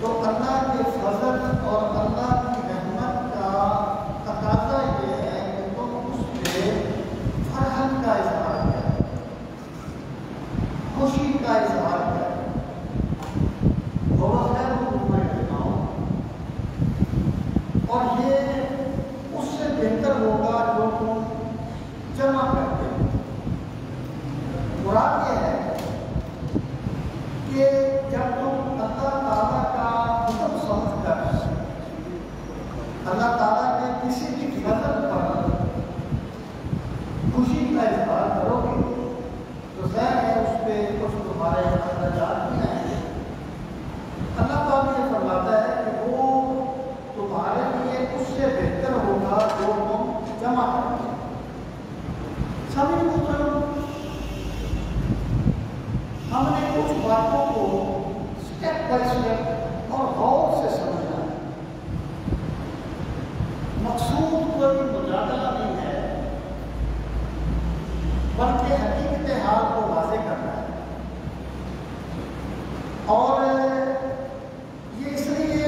تو اللہ کے فضل اور اللہ کی رحمت کا کسی کی فضل پر خوشی کا اظہار کرو گے تو ظاہر ہے اس پہ کچھ تمہارے اخراجات بھی آئیں گے۔ اللہ تعالیٰ یہ فرماتا ہے کہ وہ تمہارے لیے اس سے بہتر ہوگا جو تم جمع کرو گے۔ سبھی محترم، ہم نے کچھ باتوں کو اسٹیپ بائی اسٹیپ اور غور سے سمجھنا ہے۔ مقصود کوئی مجادلہ نہیں ہے، بلکہ حقیقت حال کو واضح کرنا ہے۔ اور یہ اس لیے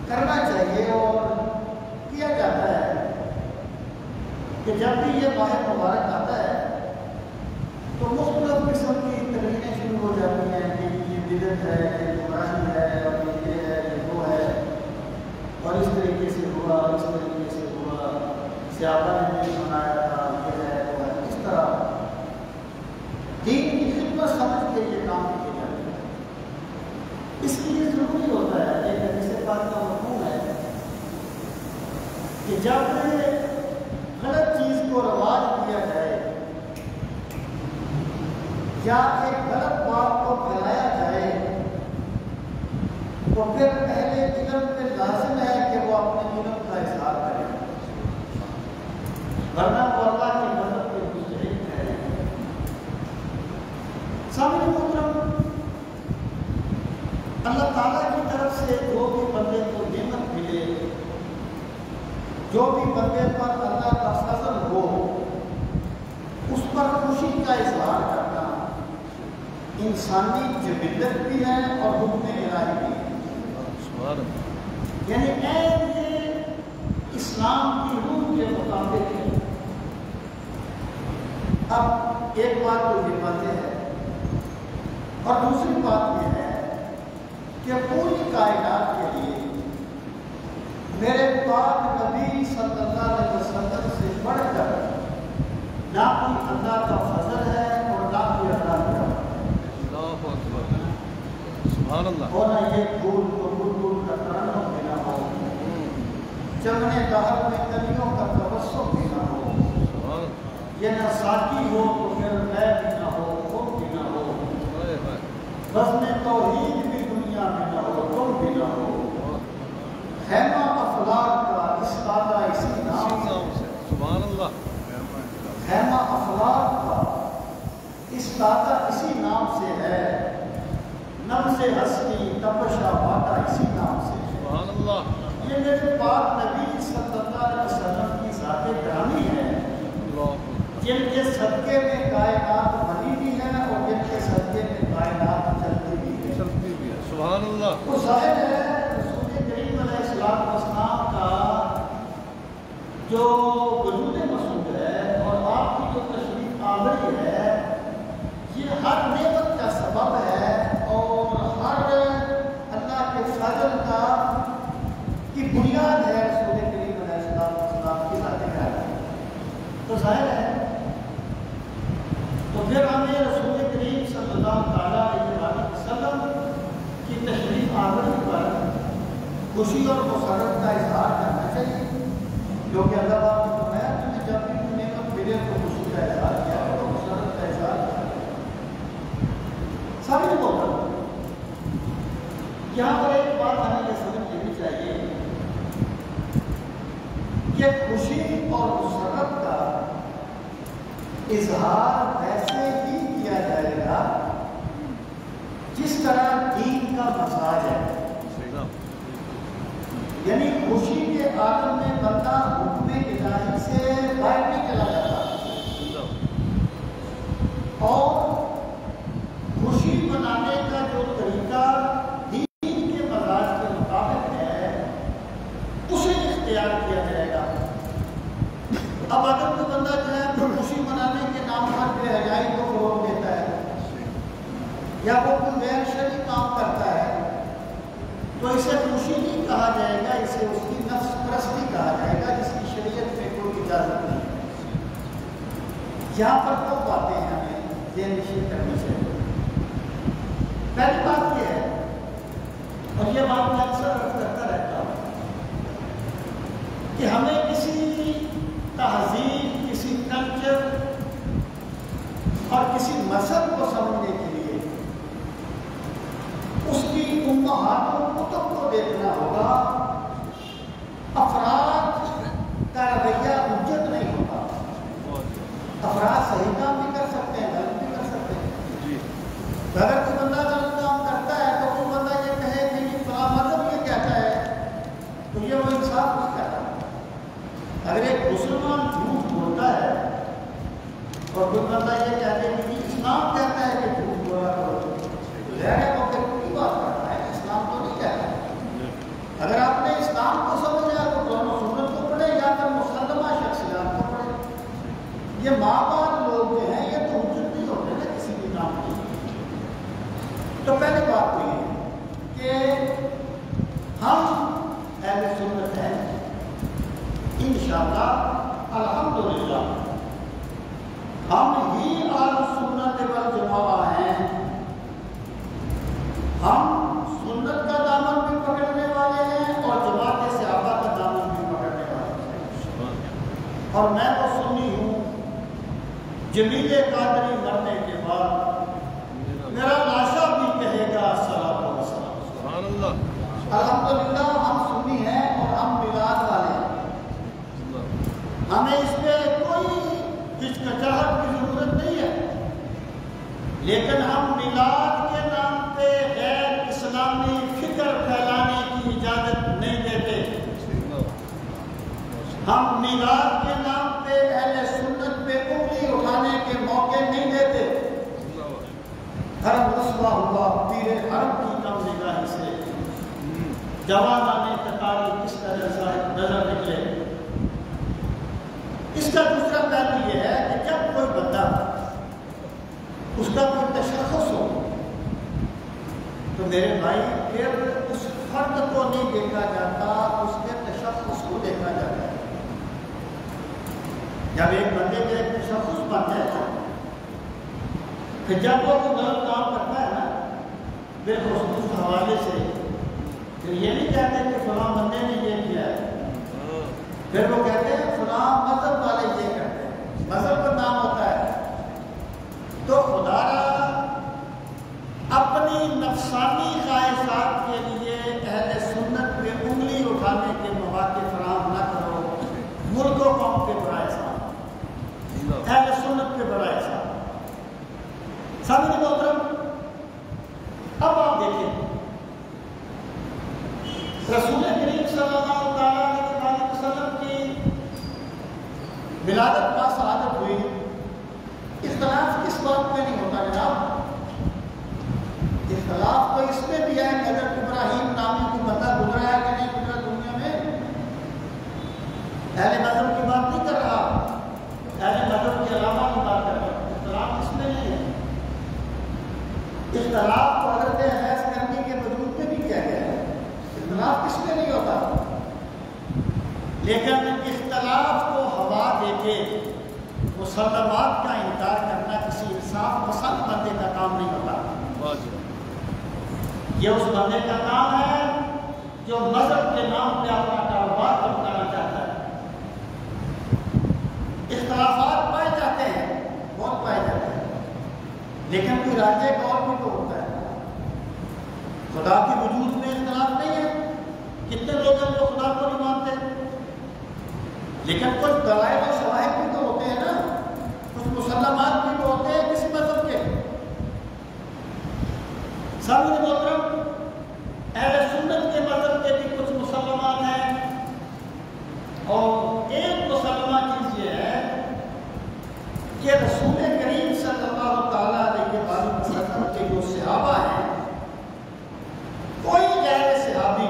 کرنا چاہیے اور کیا جاتا ہے کہ جب بھی یہ ماہ مبارک آتا ہے تو مختلف قسم کی تقریریں شروع ہو جاتی ہیں کہ یہ بدعت ہے، یہ گمراہی ہے، اور یہ ہے، یہ وہ ہے، اور اس طریقے سے ہوا، اس طریقے سے ہوا، صحابہ نے بھی منایا تھا، یہ ہے، وہ ہے۔ اس طرح دین کی خدمت سمجھ کے یہ کام کیے جاتے ہیں۔ اس لیے ضروری ہوتا ہے، ایک حدیث پاک کا مفہوم ہے کہ جب غلط چیز کو رواج دیا جائے یا ایک غلط بات کو پھیلایا جائے تو پھر اہل علم پہ لازم ہے کہ وہ اپنے علم کا اظہار کرے، ورنہ وہ اللہ کی مدد کے مستحق ہے۔ سامنے محترم، اللہ تعالیٰ کی طرف سے جو بھی بندے کو نعمت ملے، جو بھی بندے پر اللہ کا فضل ہو، اس پر خوشی کا اظہار کرنا انسانی جبلت بھی ہے اور حکم الہی بھی ہے۔ یعنی یہ اسلام کی روح کے مطابق ہے۔ اب ایک بات تو یہ باتیں ہے، اور دوسری بات یہ ہے کہ پوری کائنات کے لیے میرے پاک نبی صلی اللہ علیہ وسلم سے بڑھ کر نہ کوئی اللہ کا فضل ہے اور نہ کوئی اللہ کا سبحان اللہ، اور نہ یہ پھول کو بلبل کا ترنم بھی نہ ہو، چمنے دہر میں کلیوں کا تبسم بھی نہ ہو، یہ نہ ساتھی ہو تو پھر میں بھی نہ ہو، خود بھی نہ ہو، بزم توحید بھی دنیا میں نہ ہو، تم بھی نہ ہو، خیمہ افلاک کا استادہ اسی نام سے، سبحان اللہ، خیمہ افلاک کا استادہ اسی نام سے ہے، نبض ہستی تپشا باٹا اسی نام سے، سبحان اللہ، یہ میرے پاک نبی صلی اللہ علیہ وسلم کی ذات گرامی ہے، جن کے صدقے میں کائنات بنی بھی ہے اور جن کے صدقے میں کائنات چلتی بھی ہے، سبحان اللہ۔ وہ ظاہر ہے رسول کریم علیہ السلام کا جو وجود مسعود ہے اور آپ کی جو تشریف آوری ہے، یہ ہر نعمت کا سبب ہے اور ہر اللہ کے فضل کا کی بنیاد ہے رسول کریم علیہ السلام کی ذات گرامی۔ تو ظاہر ہے تو پھر ہمیں رسول کریم صلی اللہ تعالیٰ علیہ وسلم کی تشریف آوری پر خوشی اور مسرت کا اظہار کرنا چاہیے، کیونکہ اللہ تعالیٰ نے فرمایا تمہیں جب بھی کوئی نعمت ملے تو خوشی کا اظہار کیا کرو، مسرت کا اظہار کیا کرو۔ سبھی کو یہاں پر ایک بات ہمیں یہ سمجھ لینی چاہیے کہ خوشی اور مسرت کا اظہار ویسے ہی کیا جائے گا جس طرح دین کا مزاج ہے، یعنی خوشی کے عالم میں بندہ حکم الہی سے باہر نہیں چلا جاتا، اور خوشی منانے کا جو طریقہ دین کے مزاج کے مطابق ہے اسے اختیار کیا جائے گا۔ اب اگر کوئی بندہ جو ہے تو خوشی منانے کے نام پر بے حیائی کو فروغ دیتا ہے یا وہ کوئی غیر شرعی کام کرتا ہے تو اسے خوشی نہیں کہا جائے گا، اسے اس کی نفس پرستی کہا جائے گا جس کی شریعت میں کوئی اجازت نہیں ہے۔ یہاں پر دو باتیں ہمیں ذہن نشین کرنی چاہیے۔ پہلی بات یہ ہے، اور یہ بات میں اکثر عرض کرتا رہتا ہوں، کہ ہمیں کسی تہذیب، کسی کلچر اور کسی مذہب کو سمجھنے کے لیے اس کی امہات و کتب کو دیکھنا ہوگا. افراد کا رویہ حجت نہیں ہوتا. افراد صحیح کام بھی کر سکتے ہیں، غلط بھی کر سکتے ہیں. اگر کوئی بندہ غلط کام کرتا ہے تو کوئی بندہ یہ کہے کہ یہ فلاں مذہب یہ کہتا ہے تو یہ وہ انصاف نہیں کرتا. اگر ایک مسلمان جھوٹ بولتا ہے اور کوئی بندہ یہ کہتے ہیں کہ اسلام کہتا ہے کہ جھوٹ بولا کرو تو ظاہر ہے کہ کی بات کرتا ہے، اسلام تو نہیں کہتا ہے. اگر آپ نے اسلام کو سمجھا تو دونوں سنت کو پڑھے یا پھر مسلمہ شخصیات کو پڑھے. یہ ماں باپ لوگ جو ہیں یہ تو حجت نہیں ہوتے نا کسی بھی کام کی. تو پہلی بات تو یہ کہ ہم اہل سنت ہیں انشاءاللہ الحمدللہ. ہم ہی اہل سنت والجماعہ ہیں. ہم سنت کا دامن بھی پکڑنے والے ہیں اور جماعت صحابہ کا دامن بھی پکڑنے والے ہیں. اور میں تو سنی ہوں. جمیل قادری مرنے کے بعد میرا لاشا بھی کہے گا الصلاۃ والسلام. سبحان اللہ. الحمدللہ ہم سنی ہیں اور ہم میلاد والے ہیں. ہمیں اس پہ کوئی ہچکچاہٹ کی ضرورت نہیں ہے، لیکن ہم میلاد کے نام پہ غیر اسلامی فکر پھیلانے کی اجازت نہیں دیتے. ہم میلاد کے نام پہ اہل سنت پہ انگلی اٹھانے کے موقع نہیں دیتے. حرم رسوا ہوا پیر حرم کی کم نگاہی سے جوانان تتاری کس طرح سے نظر نکلے. اس کا دوسرا پہلو یہ ہے کہ جب کوئی بندہ اس کا کوئی تشخص ہو تو میرے بھائی پھر اس فرد کو نہیں دیکھا جاتا، اس کے تشخص کو دیکھا جاتا ہے. جب ایک بندے کے ایک تشخص بن جائے نا کہ جب وہ غلط کام کرتا ہے نا پھر اس حوالے سے پھر یہ نہیں کہتے کہ فلاں بندے نے یہ کیا ہے، پھر وہ کہتے ہیں فلاں مذہب والے یہ کرتے ہیں، مذہب کا نام ہوتا ہے. تو خدا اپنی نفسانی خواہشات کے لیے اہل سنت پہ انگلی اٹھانے کے مواقع فراہم نہ کرو. ملک و قوم کے برائے صاحب، اہل سنت کے برائے صاحب. سامنے محترم اب آپ دیکھیں رسول کریم صلی اللہ علیہ وسلم کی ولادت کا شہادت ہوئی. اختلاف کس بات میں نہیں ہوتا جناب؟ اختلاف تو اس میں بھی ہے کہ حضرت ابراہیم نامی کو بندہ گزرا ہے کہ نہیں گزرا دنیا میں. اہل مذہب کی بات نہیں کر رہا، اہل مذہب کے علاوہ کی بات کر رہا. اختلاف اس میں نہیں ہے. اختلاف کو حضرت حیث کرنے کے وجود میں بھی کیا گیا ہے. اختلاف کس میں نہیں ہوتا، لیکن اختلاف کو ہوا دے کے مسلمات کا انکار کرنا کسی انصاف پسند بندے کا کام نہیں ہوتا. یہ اس بندے کا کام ہے جو مذہب کے نام پہ اپنا کاروبار کرنا چاہتا ہے. اختلافات پائے جاتے ہیں، بہت پائے جاتے ہیں، لیکن کوئی راجے کا اور بھی تو ہوتا ہے. خدا کے وجود میں اختلاف نہیں ہے. کتنے لوگ ہیں جو خدا کو نہیں مانتے، لیکن کچھ دلائل و شواہد بھی تو ہوتے ہیں نا، کچھ مسلمات بھی تو ہوتے ہیں کسی مذہب کے. سامنے محترم اہل سنت کے مذہب کے بھی کچھ مسلمان ہیں، اور ایک مسلمہ چیز یہ ہے کہ رسول کریم صلی اللہ تعالیٰ علیہ وسلم کے جو صحابہ ہیں، کوئی غیر صحابی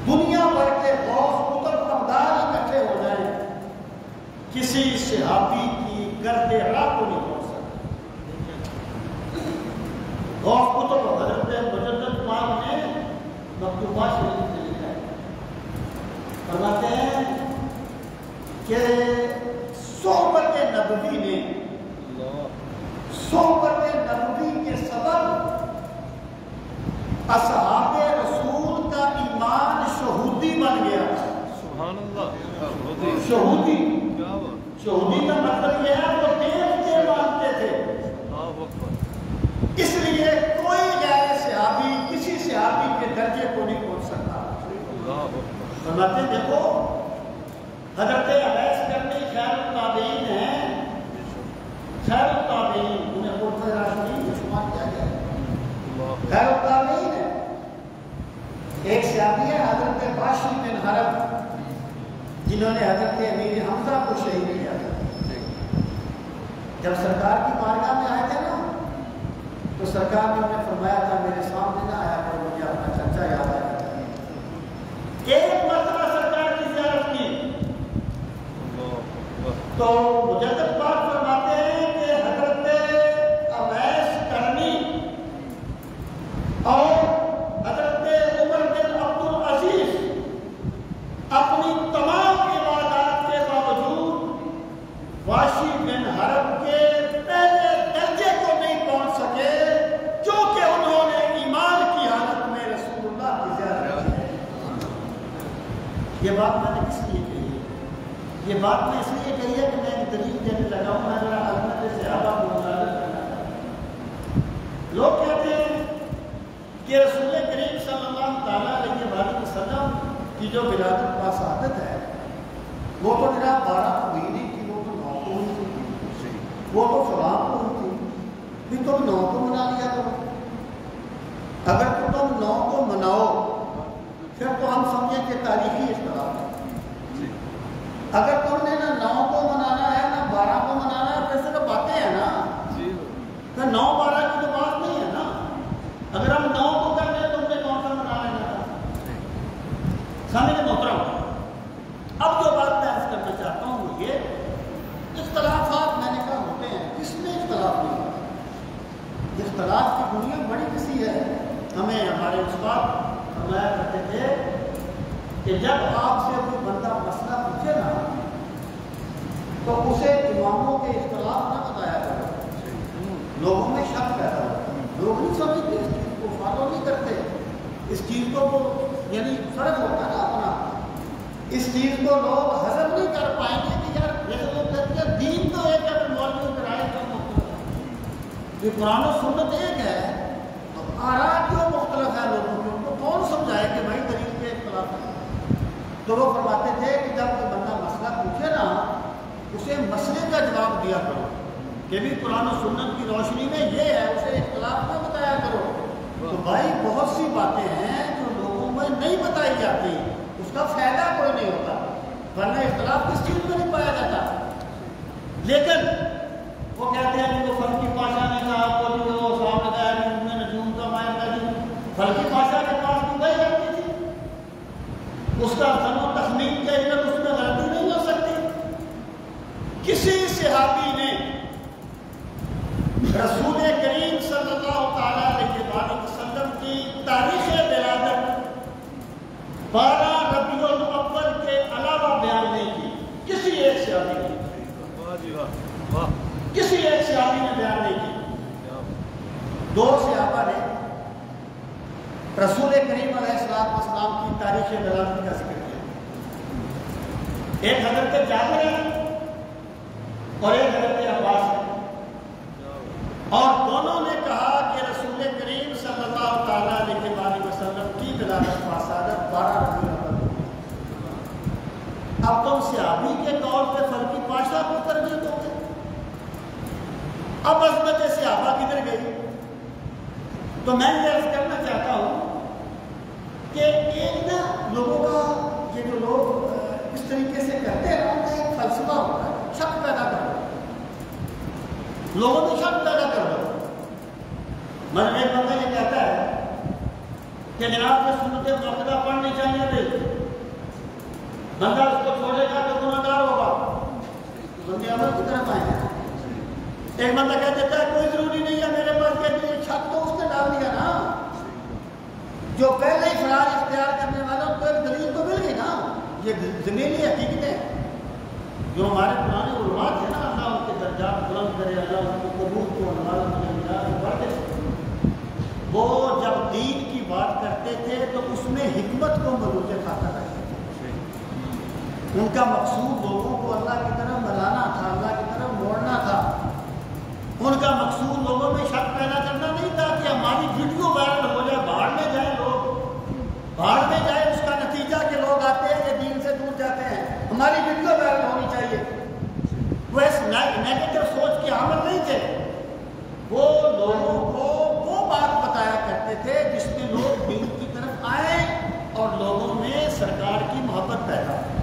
دنیا بھر کے غوث قطب ابدال اکٹھے ہو جائیں کسی صحابی کی گرد راہ کو نہیں پہنچ سکتا. غوث قطب حضرت مجدد پاک نے مکتوبہ شریف میں لکھا ہے، فرماتے ہیں کہ صحبت نبوی نے، صحبت نبوی کے سبب اصحاب رسول کا ایمان شہودی بن گیا. سبحان اللہ شہودی کیا بات شہودی کا مطلب یہ ہے وہ دیکھتے مانتے تھے اس لیے کوئی غیر صحابی کسی صحابی کے درجے کو نہیں پہنچ سکتا فرماتے ہیں دیکھو حضرت اویس کرنی خیر التابعین ہیں خیر التابعین انہیں خلفائے راشدین میں شمار کیا گیا ہے خیر التابعین ہے ایک صحابی ہے حضرت باشی بن حرب جنہوں نے حضرت امیر حمزہ کو شہید کیا تھا جب سرکار کی بارگاہ میں آئے تھے نا تو سرکار نے انہیں فرمایا تھا میرے سامنے نہ آیا کرو مجھے اپنا چچا یاد آیا ایک مرتبہ سرکار کی زیارت کی تو مجدد پاک فرماتے ہیں کہ حضرت اویس کرنی اور حضرت عمر بن عبد العزیز اپنی تمام عبادات کے باوجود واشی بن حرب کے پہلے درجے کو نہیں پہنچ سکے جو کہ انہوں نے ایمان کی حالت میں رسول اللہ کی زیارت کی ہے یہ بات میں نے کس لیے کہی ہے یہ بات میں اس لیے کہی ہے کہ میں ایک دلیل دینے لگا ہوں میں ذرا حضرت صحابہ کو مطالعہ کرنا چاہتا ہوں لوگ کہتے ہیں کہ رسول کریم صلی اللہ تعالیٰ علیہ وسلم کی جو ولادت باسعادت ہے وہ تو میرا 12 کو ہوئی نہیں تھی وہ تو 9 کو ہوئی تھی وہ تو فلاں کو ہوئی تھی پھر تم 9 کو منا لیا کرو اگر تم 9 کو مناؤ پھر تو ہم سمجھیں کہ تاریخی اختلاف ہے اگر تم نے نہ 9 کو منانا ہے نہ 12 کو منانا ہے پھر سے تو باتیں ہیں نا پھر 9 12 کی تو بات نہیں ہے نا اگر ہم 9 کو کرتے ہیں تو ہم نے کون سا منا لینا تھا سامنے محترم اب جو بات میں عرض کرنا چاہتا ہوں وہ یہ اختلافات میں نے کہا ہوتے ہیں کس میں اختلاف نہیں ہوتا اختلاف کی دنیا بڑی کسی ہے ہمیں ہمارے استاد فرمایا کرتے تھے کہ جب آپ سے کوئی بندہ مسئلہ پوچھے نا تو اسے اماموں کے اختلاف نہ بتایا کرو لوگوں میں شک پیدا ہوتا لوگ نہیں سمجھتے اس چیز کو فالو نہیں کرتے اس چیز کو یعنی فرض ہوتا ہے نا اپنا اس چیز کو لوگ ہضم نہیں کر پائیں گے کہ یار جیسے لوگ کہتے ہیں دین تو ایک ہے مولوی کی رائے کیوں مختلف ہے یہ قرآن و سنت ایک ہے تو آراء کیوں مختلف ہے لوگوں کے ان کو کون سمجھائے کہ بھائی دلیل کے اختلاف ہے تو وہ فرماتے تھے کہ جب کوئی بندہ مسئلہ پوچھے نا اسے مسئلے کا جواب دیا کرو کہ بھی قرآن و سنت کی روشنی میں یہ ہے اسے اختلاف نہ بتایا کرو تو بھائی بہت سی باتیں ہیں جو لوگوں میں نہیں بتائی جاتی اس کا فائدہ کوئی نہیں ہوتا ورنہ اختلاف کس چیز میں نہیں پایا جاتا لیکن وہ کہتے ہیں کہ وہ فلکی پاشا نے کہا کو جو وہ صاحب بتایا کہ ان میں نجوم کا مائر کا جو فلکی پاشا کے پاس تو گئی جاتی تھی اس کا فن و تخمین کے علم اس میں غلطی نہیں ہو سکتی کسی صحابی نے رسول کریم صلی اللہ تعالیٰ علیہ وسلم کی تاریخ ولادت 12 ربیع الاول کے علاوہ بیان نہیں کی کسی ایک صحابی نے کسی ایک صحابی نے بیان نہیں کی 2 صحابہ نے رسول کریم علیہ السلام کی تاریخ ولادت کا ذکر کیا ایک حضرت جابر ہے اور ایک حضرت عباس ہے اور دونوں نے کہا کہ رسول کریم صلی اللہ تعالیٰ علیہ وسلم کی ولادت باسعادت 12 ربیع الاول اب تم صحابی کے طور پہ فلکی پاشا کو ترجیح دو گے اب عظمت صحابہ کدھر گئی تو میں یہ عرض کرنا چاہتا ہوں کہ ایک نا لوگوں کا یہ جو لوگ اس طریقے سے کرتے ہیں ان کا ایک فلسفہ ہوتا ہے شک پیدا کرو لوگوں میں شک پیدا کر دو مگر ایک بندہ یہ کہتا ہے کہ جناب میں سنت موقعہ پڑھنی چاہیے تھے بندہ اس کو چھوڑے گا تو گناہ گار ہوگا بندے عمل کی طرف آئیں گے ایک بندہ کہہ دیتا ہے کوئی ضروری نہیں ہے میرے پاس کہتے ہیں شک تو اس نے ڈال دیا نا جو پہلے ہی فراغ اختیار کرنے والا ان کو ایک دلیل تو مل گئی نا یہ زمینی حقیقتیں جو ہمارے پرانے علماء تھے نا اللہ ان کے درجات بلند کرے اللہ ان کو قبول کو بڑھتے وہ جب دین کی بات کرتے تھے تو اس میں حکمت کو مروج خاطر رکھتے تھے ان کا مقصود لوگوں کو اللہ کی طرف بلانا تھا، اللہ کی طرف موڑنا تھا۔ ان کا مقصود لوگوں میں شک پیدا کرنا نہیں تھا کہ ہماری ویڈیو وائرل ہو جائے، باہر میں جائیں لوگ، باہر میں جائے، اس کا نتیجہ کہ لوگ آتے ہیں کہ دین سے دور جاتے ہیں، ہماری ویڈیو وائرل ہونی چاہیے۔ وہ اس نیگیٹو سوچ کے عمل نہیں تھے، وہ لوگوں کو وہ بات بتایا کرتے تھے جس میں لوگ دین کی طرف آئیں اور لوگوں میں سرکار کی محبت پیدا ہو۔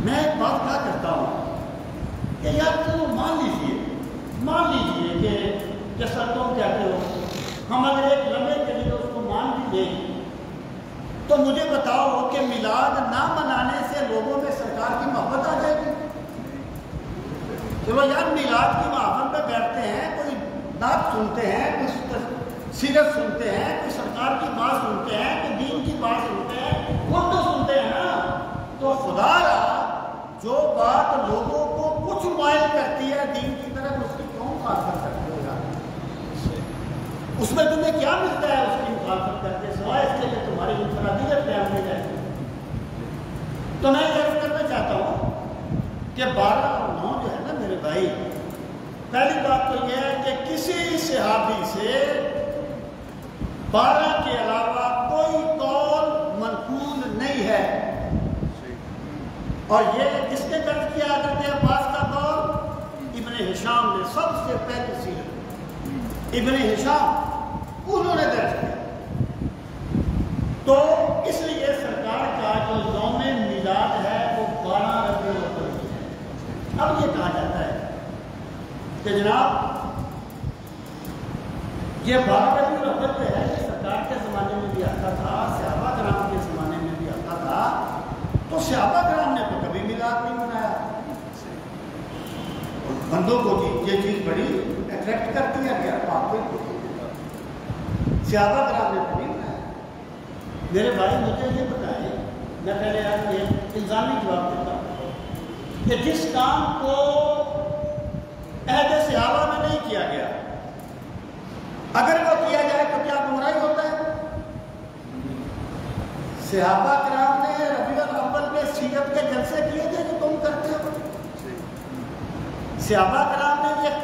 میں ایک بات کہا کرتا ہوں کہ یار چلو مان لیجیے کہ جیسا تم کہتے ہو، ہم اگر ایک لمحے کے لیے اس کو مان بھی لیں تو مجھے بتاؤ کہ میلاد نہ منانے سے لوگوں میں سرکار کی محبت آ جائے گی؟ چلو یار میلاد کی محفل پہ بیٹھتے ہیں، کوئی نعت سنتے ہیں، کوئی سیرت سنتے ہیں، کوئی سرکار کی بات سنتے ہیں، کوئی دین کی بات سنتے ہیں، وہ تو سنتے ہیں نا۔ تو خدا را جو بات لوگوں کو کچھ مائل کرتی ہے دین کی طرف، اس کی کیوں مخالفت کرتے ہو یار؟ اس میں تمہیں کیا ملتا ہے اس کی مخالفت کرتے سوائے اس کے لیے تمہاری انفرادیت بیان میں جائے؟ تو میں یہ کرنا چاہتا ہوں کہ 12 اور 9 جو ہے نا میرے بھائی، پہلی بات تو یہ ہے کہ کسی صحابی سے 12 کے علاوہ کوئی قول منقول نہیں ہے، اور یہ کس نے درج کیا حضرت عباس کا قول؟ ابن ہشام نے، سب سے پہلی سیرت ابن ہشام، انہوں نے درج کیا۔ تو اس لیے سرکار کا جو یوم میلاد ہے وہ 12 ربیع الاول ہے۔ اب یہ کہا جاتا ہے کہ جناب یہ 12 ربیع الاول جو ہے یہ سرکار کے زمانے میں بھی آتا تھا، صحابہ کرام کے زمانے میں بھی آتا تھا، تو صحابہ کرام نے تو کبھی میلاد نہیں منایا۔ بندوں کو یہ چیز بڑی اٹریکٹ کرتی ہے کہ آپ کو صحابہ کرام نے کبھی منایا۔ میرے بھائی مجھے یہ بتائیں، میں پہلے آپ یہ الزامی جواب دیتا ہوں کہ جس کام کو عہد صحابہ میں نہیں کیا گیا، اگر وہ کیا جائے تو کیا گمراہی ہوتا ہے؟ صحابہ کرام نے ربیع الاول میں سیرت کے جلسے کیے تھے جو تم کرتے ہو، صحابہ کرام نے یہ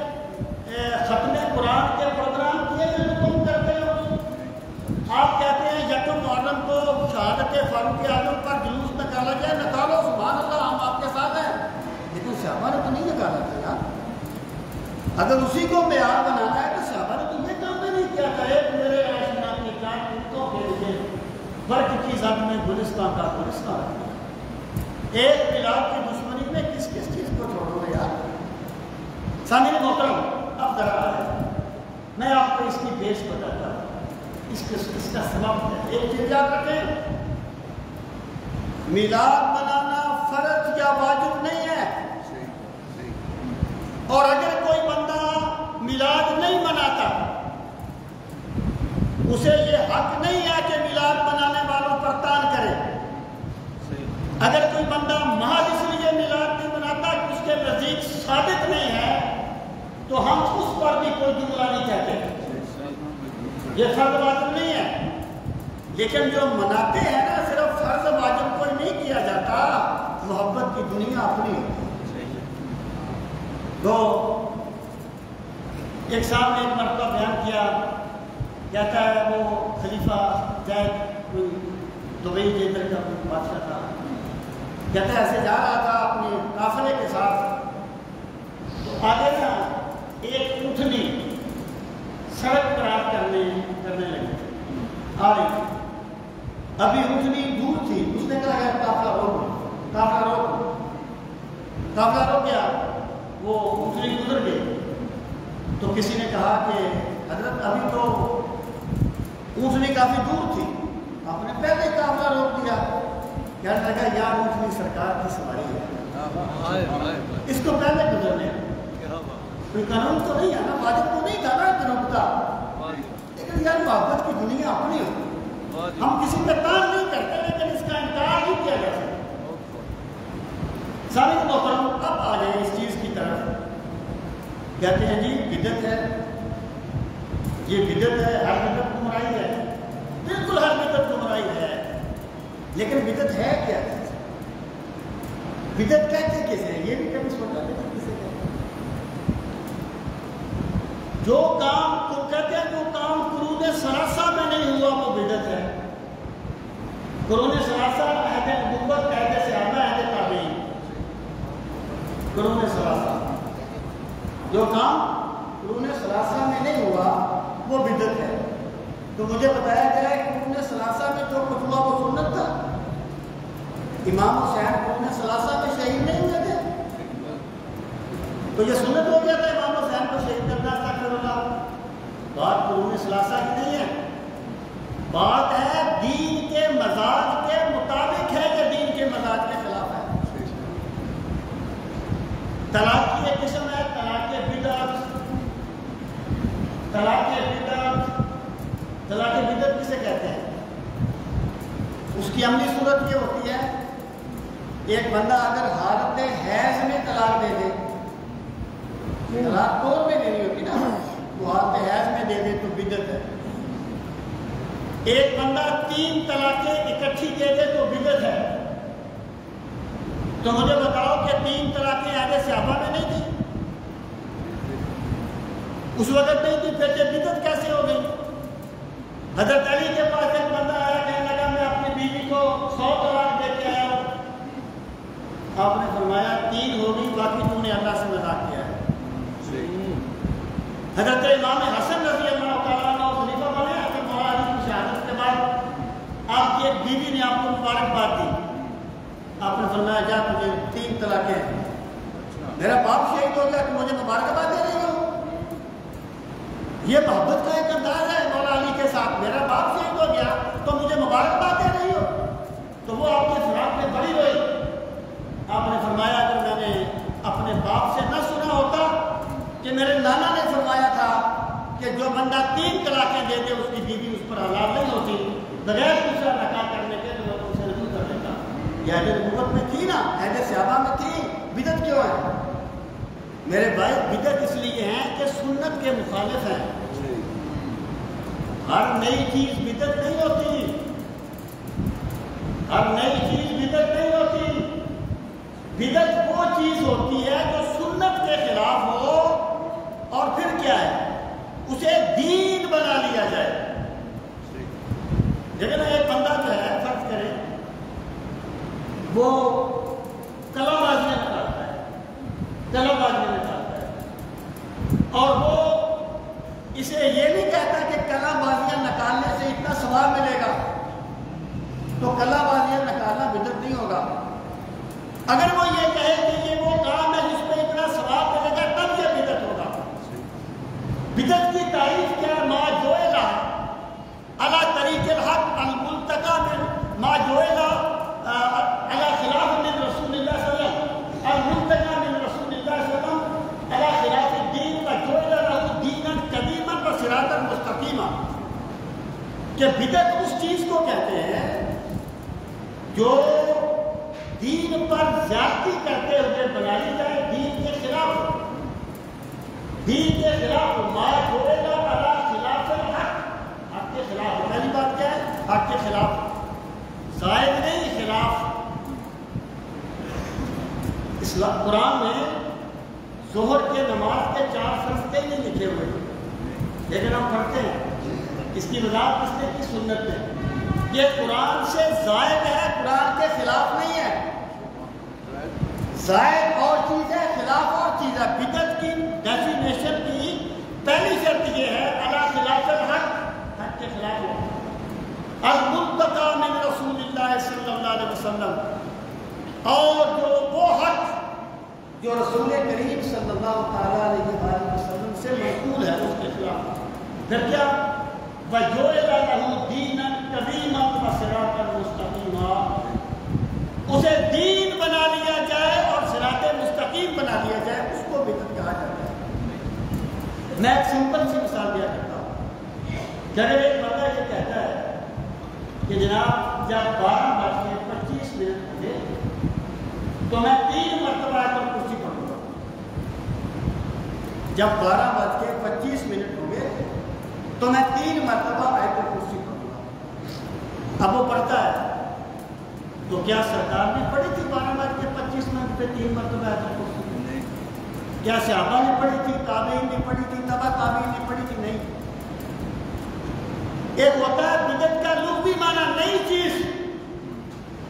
ختم قرآن کے پروگرام کیے تھے جو تم کرتے ہو۔ آپ کہتے ہیں یکم محرم کو شہادت فاروق اعظم پر جلوس نکالا جائے، نکالو، سبحان اللہ، ہم آپ کے ساتھ ہیں، لیکن صحابہ نے تو نہیں نکالا تھا یار۔ اگر اسی کو معیار بنانا ہے تو صحابہ نے تو یہ کام بھی نہیں کیا تھا، ایک میرے آشنا کی چاند کتوں کے لیے فرق کی زد میں گلستان کا گلستان رکھنا، ایک میلاد کی دشمنی میں کس کس چیز کو چھوڑو گے یار؟ سامعین محترم، اب ذرا میں آپ کو اس کی بیس بتاتا ہوں، اس کا سبب ہے۔ ایک چیز یاد رکھیں، میلاد منانا فرض یا واجب نہیں ہے، اور اگر کوئی بندہ میلاد نہیں مناتا اسے یہ حق نہیں ہے کہ میلاد منانے والوں پر تان کرے۔ اگر کوئی بندہ محض اس لیے میلاد نہیں مناتا کہ اس کے نزدیک ثابت نہیں ہے تو ہم اس پر بھی کوئی جملہ نہیں کہتے، یہ فرض واجب نہیں ہے۔ لیکن جو مناتے ہیں نا، صرف فرض واجب کوئی نہیں کیا جاتا، محبت کی دنیا اپنی ہوتی ہے۔ تو ایک صاحب نے ایک مرتبہ بیان کیا، کہتا ہے وہ خلیفہ زید کوئی دبئی کے ادھر کا بادشاہ تھا، کہتا ہے ایسے جا رہا تھا اپنے قافلے کے ساتھ، تو آگے نا ایک اونٹنی سڑک کراس کرنے لگی آ رہی تھی، ابھی اونٹنی دور تھی، اس نے کہا ہے قافلہ روک گیا، وہ اونٹنی گزر گئی۔ تو کسی نے کہا کہ حضرت ابھی تو اونٹنی کافی دور تھی، آپ نے پہلے قافلہ روک دیا۔ کہنے لگا یار اونٹنی سرکار کی سواری ہے، اس کو پہلے گزرنے، کوئی قانون تو نہیں ہے نا، واجب تو نہیں تھا نا جنوب کا، لیکن یار محبت کی دنیا اپنی ہو، ہم کسی پہ تان نہیں کرتے لیکن اس کا انکار نہیں کیا جا سکتا۔ سامعین محترم، اب آ جائیں اس چیز کی طرف، کہتے ہیں جی بدعت ہے، یہ بدعت ہے، ہر بدعت گمراہی ہے، بالکل ہر بدعت گمراہی ہے، لیکن بدعت ہے کیا؟ بدعت کہتے کسے ہیں؟ یہ بھی کبھی سوچا کہ کسے کہتے ہیں؟ جو کام تو کہتے ہیں جو کام قرون ثلاثہ میں نہیں ہوا وہ بدعت ہے. قرون ثلاثہ عہد نبوت، عہد صحابہ، عہد تابعین. قرون ثلاثہ جو کام قرون ثلاثہ میں نہیں ہوا وہ بدعت ہے. تو مجھے بتایا گیا کہ قرون ثلاثہ میں جو کچھ ہوا وہ سنت تھا. امام حسین قرون ثلاثہ میں شہید نہیں ہوئے تھے تو یہ سنت ہو گیا تھا امام حسین کو شہید کرنا. استغفر اللہ. بات قرون ثلاثہ کی نہیں ہے، بات ہے دین کے مزاج کے مطابق ہے کہ دین کے مزاج کے خلاف ہے. طلاق کی ایک قسم ہے طلاق بدعت. طلاق بدعت، طلاق بدعت کسے کہتے ہیں؟ اس کی عملی صورت یہ ہوتی ہے، ایک بندہ اگر حالت حیض میں طلاق دے دے، طلاق طور میں دینی ہوتی نا، وہ حالت حیض میں دے دے تو بدعت ہے. ایک بندہ 3 طلاقیں اکٹھی دے دے تو بدعت ہے. تو مجھے بتاؤ کہ 3 طلاقیں عہد صحابہ میں نہیں تھی؟ اس وقت نہیں تھی، پھر یہ بدعت کیسے ہو گئی؟ حضرت علی کے پاس ایک بندہ آیا، کہنے لگا میں اپنی بیوی کو 100 طلاق دے کے آیا ہوں. آپ نے فرمایا 3 ہوگی، باقی تم نے اللہ سے مذاق کیا ہے. حضرت امام حسن رضی اللہ تعالیٰ عنہ خلیفہ بنے، حضرت مولا علی کی شہادت کے بعد آپ کی ایک بیوی نے آپ کو مبارکباد دی. آپ نے فرمایا جا مجھے 3 طلاقیں ہیں. میرا باپ شہید ہو گیا کہ مجھے مبارکباد دے رہی ہو؟ یہ محبت کا ایک انداز ہے مولا علی کے ساتھ. میرا باپ شہید ہو گیا تو مجھے مبارکباد دے رہی ہو؟ تو وہ آپ کے فراق میں بڑی ہوئی. آپ نے فرمایا اگر میں نے اپنے باپ سے نہ سنا ہوتا کہ میرے نانا نے فرمایا تھا کہ جو بندہ 3 طلاقیں دے دے اس کی بیوی اس پر حلال نہیں ہوتی بغیر دوسرا نکاح کرنے کے، تو میں تم سے رجوع کر دیتا. یہ عہد نبوت میں تھی نا، عہد صحابہ میں تھی. بدعت کیوں ہے میرے بھائی؟ بدعت اس لیے ہے کہ سنت کے مخالف ہیں. ہر نئی چیز بدعت نہیں ہوتی، ہر نئی چیز بدعت نہیں ہوتی. بدعت وہ چیز ہوتی ہے جو سنت کے خلاف ہو اور پھر کیا ہے اسے دین بنا لیا جائے. لیکن ایک بندہ جو ہے فرض کرے وہ کلام بازیاں نکالتا ہے، کلام بازیاں نکالتا ہے، اور وہ اسے یہ نہیں کہتا کہ کلام بازیاں نکالنے سے اتنا ثواب ملے گا، تو کلام بازیاں نکالنا بدعت نہیں ہوگا. اگر وہ یہ کہے کہ یہ وہ کام ہے جس میں اتنا ثواب ملے گا تب یہ بدعت ہوگا. بدعت کی تعریف کیا ہے؟ ما جوئلا علی طریق الحق الملتقى من ما جوئلا علی خلاف من رسول اللہ صلی اللہ علیہ وسلم الملتقى من رسول اللہ صلی اللہ علیہ وسلم علی خلاف الدین وجوئلا له دینا قدیما وصراطا مستقیما. کہ بدعت اس چیز کو کہتے ہیں جو دین پر زیادتی کرتے ہوئے بنائی جائے، دین کے خلاف، دین کے خلاف. ما جوئلا علی خلاف الحق، حق کے خلاف. پہلی بات کیا ہے؟ حق کے خلاف، زائد نہیں، خلاف. اسلام قرآن میں ظہر کے نماز کے 4 فرض نہیں لکھے ہوئے، لیکن ہم پڑھتے ہیں. اس کی وضاحت کس نے کی؟ سنت نے. یہ قرآن سے زائد ہے، قرآن کے خلاف نہیں ہے. زائد اور چیز ہے، خلاف اور چیز ہے. بدعت کی ڈیفینیشن کی پہلی شرط یہ ہے علی خلاف الحق، حق کے خلاف ہو. الملتقى من رسول اللہ صلی اللہ علیہ وسلم، اور جو وہ حق جو رسول کریم صلی اللہ تعالیٰ علیہ وسلم سے منقول ہے اس کے خلاف. پھر کیا؟ وَجُعِلَ لَهُ دِينًا قَوِيمًا وَصِرَاطًا مُسْتَقِيمًا. اسے دین بنا لیا جائے اور صراط مستقیم بنا لیا جائے، اس کو بدعت کہا جاتا ہے. میں ایک سمپل سی مثال دیا کرتا ہوں. جب ایک بندہ یہ کہتا ہے کہ جناب جب 12:25 ہوئے تو میں 3 مرتبہ آیت الکرسی پڑھوں گا. جب 12:25 ہوئے تو میں 3 مرتبہ آیت الکرسی پڑھوں گا. اب وہ پڑھتا ہے تو کیا سرکار نے پڑھی تھی 12:25 پہ 3 مرتبہ آیت الکرسی؟ کیا صحابہ نے پڑھی تھی، تابعین نے پڑھی تھی، تبع تابعین نے پڑھی تھی؟ نہیں۔ ایک ہوتا ہے بدعت کا لغوی معنی نئی چیز،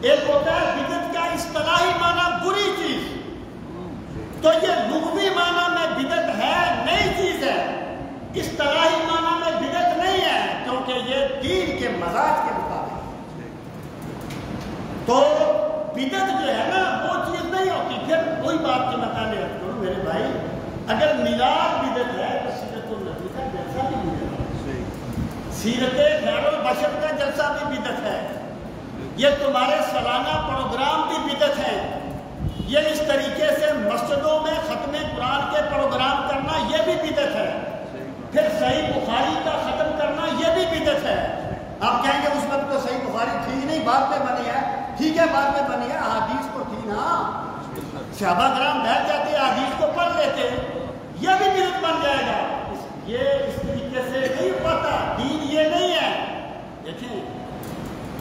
ایک ہوتا ہے بدعت کا اصطلاحی معنی بری چیز۔ تو یہ لغوی معنی میں بدعت ہے، نئی چیز ہے، اصطلاحی معنی میں بدعت نہیں ہے، کیونکہ یہ دین کے مزاج کے مطابق۔ تو بدعت جو ہے نا وہ چیز نہیں ہوتی۔ پھر وہی بات جو میں پہلے عرض کروں میرے بھائی، اگر میلاد بدعت ہے تو سیرت النبی کا جلسہ بھی بدعت ہے، سیرت خیر البشر کا جلسہ بھی بدعت ہے، یہ تمہارے سالانہ پروگرام بھی بدعت ہیں، یہ اس طریقے سے مسجدوں میں ختم قرآن کے پروگرام کرنا یہ بھی بدعت ہے، پھر صحیح بخاری کا ختم کرنا یہ بھی بدعت ہے۔ آپ کہیں گے اس وقت تو صحیح بخاری تھی نہیں، بعد میں بنی ہے۔ ٹھیک ہے بعد میں بنی ہے، احادیث تو تھی نا، صحابہ کرام بیٹھ جاتے احادیث کو پڑھ لیتے، یہ بھی بدعت بن جائے گا۔ یہ اس طریقے سے نہیں پتا، دین یہ نہیں ہے۔ دیکھیں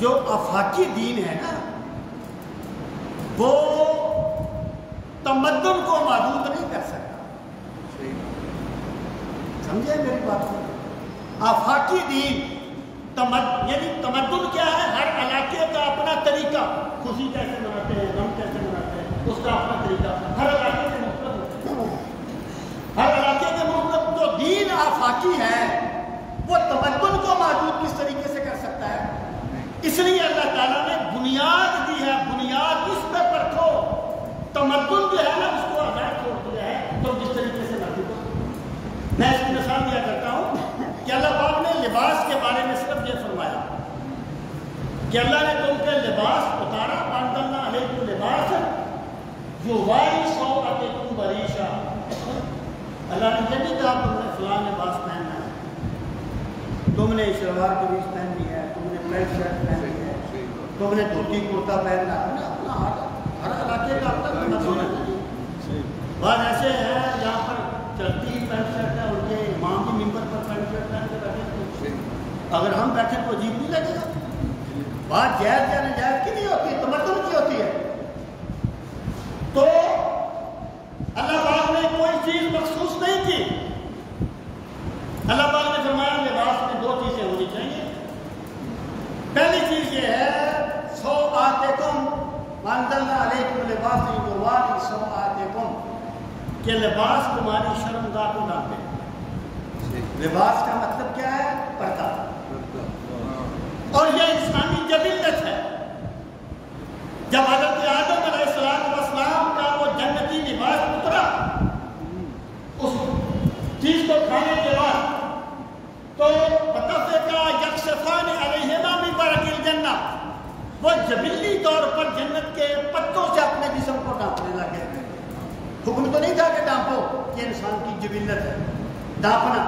جو آفاقی دین ہے نا وہ تمدن کو محدود نہیں کر سکتا، سمجھے میری بات کو؟ آفاقی دین یعنی تمدن کیا ہے؟ ہر علاقے کا اپنا طریقہ، خوشی کیسے مناتے ہیں، غم کیسے مناتے ہیں، اس کا اپنا طریقہ، ہر علاقے کے مختلف ہوتے ہیں، ہر علاقے کے مختلف۔ جو دین آفاقی ہے وہ تمدن کو محدود کس طریقے سے کر سکتا ہے؟ اس لیے اللہ تعالیٰ نے بنیاد دی ہے، بنیاد اس پہ پرکھو، تمدن جو ہے نا اس کو آزاد چھوڑ دیا ہے، تو جس طریقے سے مرضی کرو۔ میں اس کی مثال دیا کرتا ہوں کہ اللہ پاک نے لباس کے بارے میں صرف یہ فرمایا کہ اللہ نے تم کے لباس اتارا، وَأَنزَلْنَا عَلَيْكُمْ لِبَاسًا يُوَارِي سَوْآتِكُمْ وَرِيشًا۔ اللہ نے یہ نہیں کہا تم نے فلاں لباس پہننا ہے، تم نے شلوار قمیض پہننی ہے، تم نے پینٹ شرٹ پہننی ہے، تم نے دھوتی کرتا پہننا ہے، اپنا ہر علاقے کا اپنا تمدن ہے۔ بعض ایسے ہیں جہاں پر چلتی پینٹ شرٹ ہے، ان کے امام بھی ممبر پر پینٹ شرٹ پہن کے بیٹھے، اگر ہم بیٹھے تو عجیب نہیں لگے گا؟ بات جائز یا ناجائز کی نہیں ہوتی، تمدن کی ہوتی ہے۔ تو اللہ پاک نے کوئی چیز مخصوص نہیں کی، اللہ پاک نے فرمایا لباس میں 2 چیزیں ہونی چاہیے۔ پہلی چیز یہ ہے سوآتکم وَأَنزَلْنَا عَلَيْكُمْ لِبَاسًا يُوَارِي سَوْآتِكُمْ، کہ لباس تمہاری شرمگاہ کو ڈھانپے۔ لباس کا مطلب کیا ہے؟ پردہ، اور یہ انسانی جبلت ہے۔ جب حضرت آدم علیہ السلام کا وہ جنتی لباس اترا، اس چیز کو کھانے کے بعد تو فَتَفِقَا يَخْصِفَانِ عَلَيْهِمَا مِن وَرَقِ الْجَنَّةِ، وہ جبلی طور پر جنت کے پتوں سے اپنے جسم کو ڈھانپنے لگے۔ حکم تو نہیں تھا کہ ڈانپو، یہ انسان کی جبلت ہے ڈانپنا۔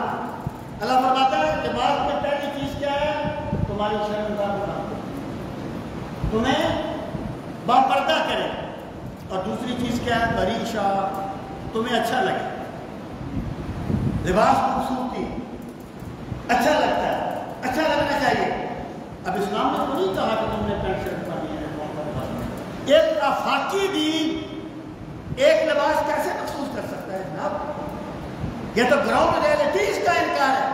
اللہ فرماتا ہے لباس میں پہلی چیز کیا ہے؟ تمہاری شرمگاہ کو ڈانپو، تمہیں باپردہ کرے، اور دوسری چیز کیا ہے؟ بریشہ، تمہیں اچھا لگے۔ لباس خوبصورتی، اچھا لگتا ہے، اچھا لگنا چاہیے۔ اب اسلام نے تو نہیں کہا کہ تم نے پینٹ شرٹ پہنی ہے۔ ایک آفاقی دین ایک لباس کیسے مخصوص کر سکتا ہے جناب؟ یہ تو گراؤنڈ ریئلٹیز کا انکار ہے۔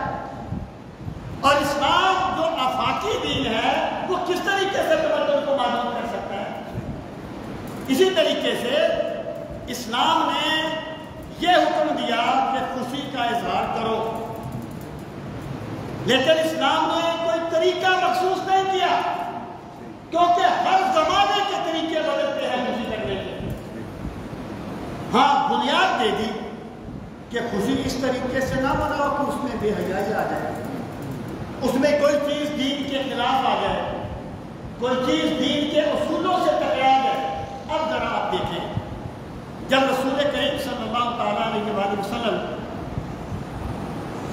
اور اسلام جو آفاقی دین ہے وہ کس طریقے سے تمدن کو معلوم کر سکتا ہے؟ اسی طریقے سے اسلام نے یہ حکم دیا کہ خوشی کا اظہار کرو، لیکن اسلام نے کوئی طریقہ مخصوص نہیں کیا، کیونکہ ہر زمانے کے طریقے بدلتے ہیں خوشی کرنے کے۔ ہاں بنیاد دے دی کہ خوشی اس طریقے سے نہ مناؤ کہ اس میں بے حیائی آ جائے، اس میں کوئی چیز دین کے خلاف آ جائے، کوئی چیز دین کے اصولوں سے ٹکرا جائے۔ اب ذرا آپ دیکھیں، جب رسول کریم صلی اللہ تعالیٰ علیہ وسلم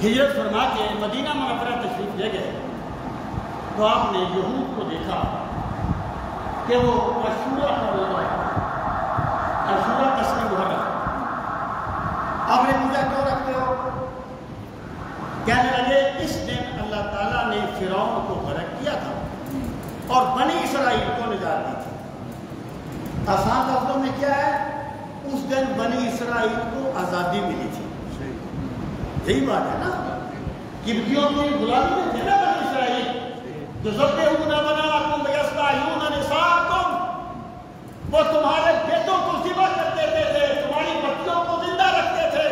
ہجرت فرما کے مدینہ منورہ تشریف لے گئے تو آپ نے یہود کو دیکھا کہ وہ عاشورہ کا روزہ ہے، عاشورہ 10 محرم۔ آپ نے پوچھا کیوں رکھتے ہو؟ کہنے لگے اس دن اللہ تعالیٰ نے فرعون کو غرق کیا تھا اور بنی اسرائیل کو نجات دی تھی۔ آسان لفظوں میں کیا ہے؟ اس دن بنی اسرائیل کو آزادی ملی تھی. یہی بات ہے نا. قبطیوں کی غلامی میں تھے نا بنی اسرائیل. یذبحون ابناءکم ویستحیون نساءکم. وہ تمہارے بیٹوں کو ذبح کر دیتے تھے, تمہاری بچیوں کو زندہ رکھتے تھے,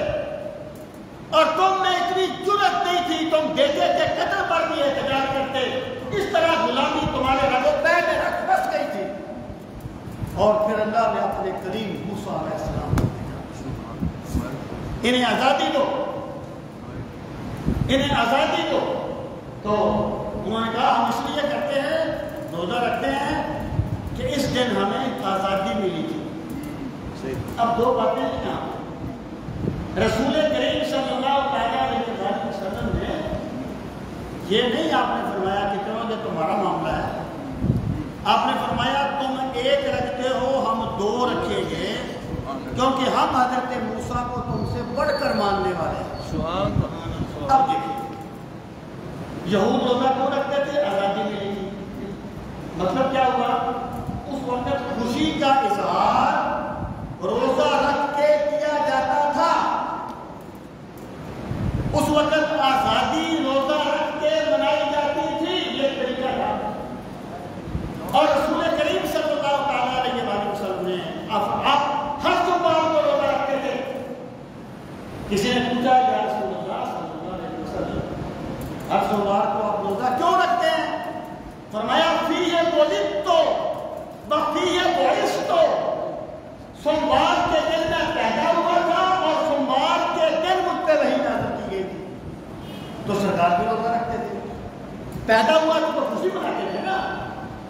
اور تم میں اتنی جرأت نہیں تھی, تم بیٹے کے قتل پر بھی احتجاج کرتے. اس طرح غلامی تمہارے رگوں پہ میں رکھ بس گئی تھی. اور پھر اللہ نے اپنے کریم موسیٰ علیہ السلام کو بھیجا, انہیں آزادی دو, انہیں آزادی دو. تو انہوں نے کہا ہم اس لیے کرتے ہیں, روزہ رکھتے ہیں کہ اس دن ہمیں آزادی ملی تھی. اب دو باتیں ہیں یہاں. رسول کریم صلی اللہ علیہ وسلم نے یہ نہیں آپ نے فرمایا کہ چلو یہ تمہارا معاملہ ہے. آپ نے فرمایا تم ایک رکھتے ہو, ہم دو رکھیں گے, کیونکہ ہم حضرت موسیٰ کو تم سے بڑھ کر ماننے والے ہیں. اب دیکھیں, یہود روزہ کیوں رکھتے تھے؟ آزادی ملی تھی. مطلب کیا ہوا؟ اس وقت خوشی کا اظہار روزہ رکھ کے کیا جاتا تھا. اس وقت آزادی روزہ رکھ کے منائی جاتی تھی, یہ طریقہ تھا. اور رسول کریم صلی اللہ علیہ وسلم نے آپ ہر صبح کو روزہ رکھتے تھے. کسی نے پوچھا یا رسول اللہ صلی اللہ علیہ وسلم ہر سوموار کو آپ روزہ کیوں رکھتے ہیں؟ فرمایا فیہ ولدت وفیہ بعثت. سوموار کے دن میں پیدا ہوا تھا اور سوموار کے دن مجھ پہ وحی نازل کی گئی تھی. تو سرکار بھی روزہ رکھتے تھے. پیدا ہوا تو خوشی مناتے تھے نا,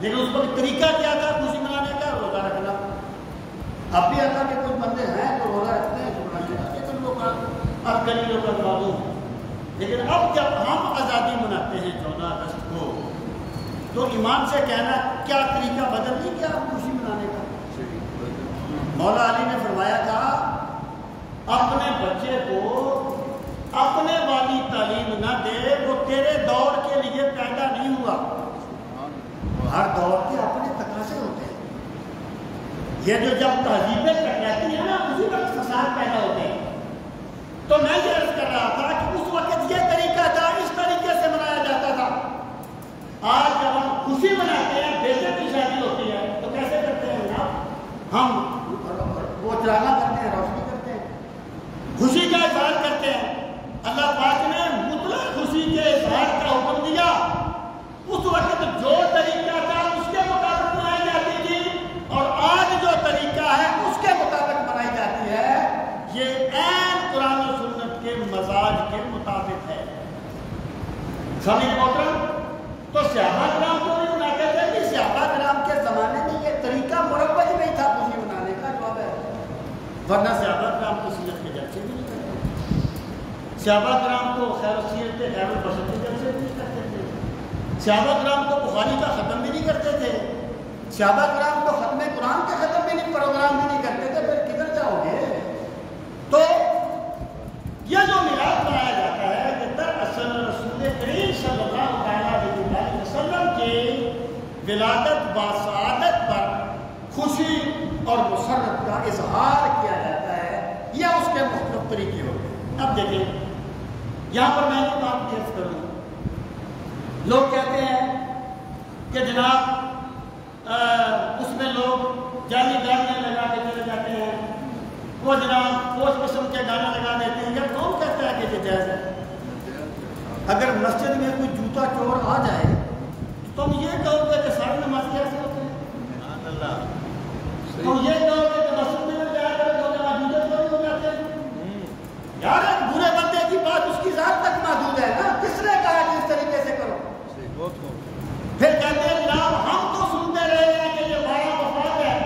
لیکن اس کو طریقہ کیا تھا خوشی منانے کا؟ روزہ رکھنا. اب بھی اللہ کے کچھ بندے ہیں جو روزہ رکھتے ہیں, اب کئی لوگ معلوم. لیکن اب جب ہم آزادی مناتے ہیں 14 اگست کو, تو ایمان سے کہنا کیا طریقہ بدل نہیں کیا آپ خوشی منانے کا؟ مولا علی نے فرمایا تھا اپنے بچے کو اپنے والی تعلیم نہ دے, وہ تیرے دور کے لیے پیدا نہیں ہوا. ہر دور کے اپنے تقاضے ہوتے ہیں. یہ جو جب تہذیبیں ٹکراتی ہیں نا, اسی وقت فساد پیدا ہوتے ہیں. تو میں یہ عرض کر رہا تھا کہ اس وقت یہ طریقہ تھا, اس طریقے سے منایا جاتا تھا. آج جب ہم خوشی مناتے ہیں, بیٹے کی شادی ہوتی ہے, تو کیسے کرتے ہیں جناب؟ ہم وہ چراغاں کرتے ہیں, روشنی کرتے ہیں, خوشی کا اظہار کرتے ہیں. اللہ پاک نے مطلق خوشی کے اظہار کا حکم دیا. اس وقت جو طریقہ تھا اس کے مطابق منائی جاتی تھی, اور آج جو طریقہ ہے اس کے مطابق منائی جاتی ہے. یہ عین قرآن و سنت کے مزاج کے مطابق ہے. سبھی محترم, تو صحابہ کرام کو نہیں مناتے تھے کہ صحابہ کرام کے زمانے میں یہ طریقہ مروج نہیں تھا خوشی منانے کا؟ جواب ہے ورنہ صحابہ کرام کو سیرت کے جلسے بھی نہیں کرتے. صحابہ کرام کو خیر سیرت کے خیر البشر کے جلسے بھی نہیں کرتے تھے. صحابہ کرام کو بخاری کا ختم بھی نہیں کرتے تھے. صحابہ کرام کو ختم قرآن کے ختم بھی نہیں, پروگرام بھی نہیں کرتے تھے. پھر کدھر جاؤ گے؟ تو یہ جو میلاد منایا جاتا ہے, کہ دراصل رسول کریم صلی اللہ علیہ وسلم کی ولادت باسعادت پر خوشی اور مسرت کا اظہار کیا جاتا ہے. یہ اس کے مختلف طریقے ہوتے ہیں. اب دیکھیں, یہاں پر میں یہ بات عرض کروں, لوگ کہتے ہیں کہ جناب اس میں لوگ جعلی گاڑیاں لگا کے چلے جاتے ہیں, وہ جناب کوئی قسم کے گانے لگا دیتے ہیں. یا کون کہتا ہے کہ یہ جائز ہے؟ اگر مسجد میں کوئی جوتا چور آ جائے تو تم یہ کہو گے کہ سارے نمازی ایسے ہوتے ہیں؟ تم یہ کہو گے کہ مسجد میں جایا کرو تو نماز جوتے چوری ہو جاتے ہیں؟ یار ایک برے بندے کی بات اس کی ذات تک محدود ہے نا. کس نے کہا کہ اس طریقے سے کرو؟ پھر کہتے ہیں جناب ہم تو سنتے رہے ہیں کہ یہ بڑا وفات ہے,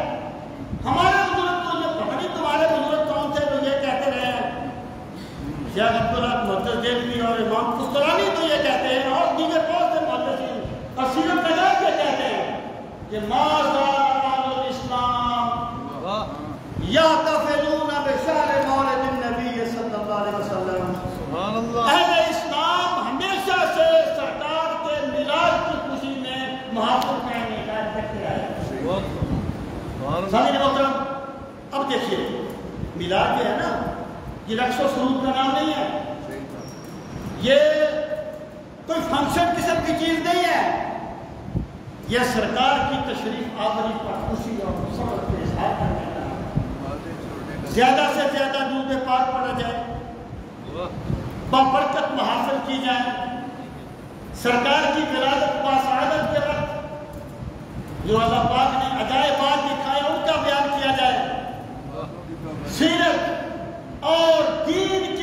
ہمارے بزرگ تو یہ پتہ نہیں تمہارے بزرگ کون تھے تو یہ کہتے رہے ہیں. شیخ عبداللہ محدث دہلوی اور امام قسطلانی تو یہ کہتے ہیں, اور دیگر بہت سے محدثین اور سیرت نگار یہ کہتے ہیں کہ ما زال اہل الاسلام یحتفلون بشہر مولد النبی صلی اللہ علیہ وسلم. اہل اسلام ہمیشہ سے سرکار کے میلاد کی خوشی میں محافظ رہنے کا کرتے آئے. سامنے محترم اب دیکھیے میلاد جو ہے نا یہ رقص و سرود کا نام نہیں ہے، یہ کوئی فنکشن قسم کی چیز نہیں ہے، یہ سرکار کی تشریف آوری پر خوشی اور مسرت کا اظہار کرنے کا، زیادہ سے زیادہ درود پاک پڑھا جائے، بابرکت محافل کی جائے، سرکار کی ولادت باسعادت کے وقت جو اللہ پاک نے عجائبات دکھائے ان کا بیان کیا جائے، سیرت اور دین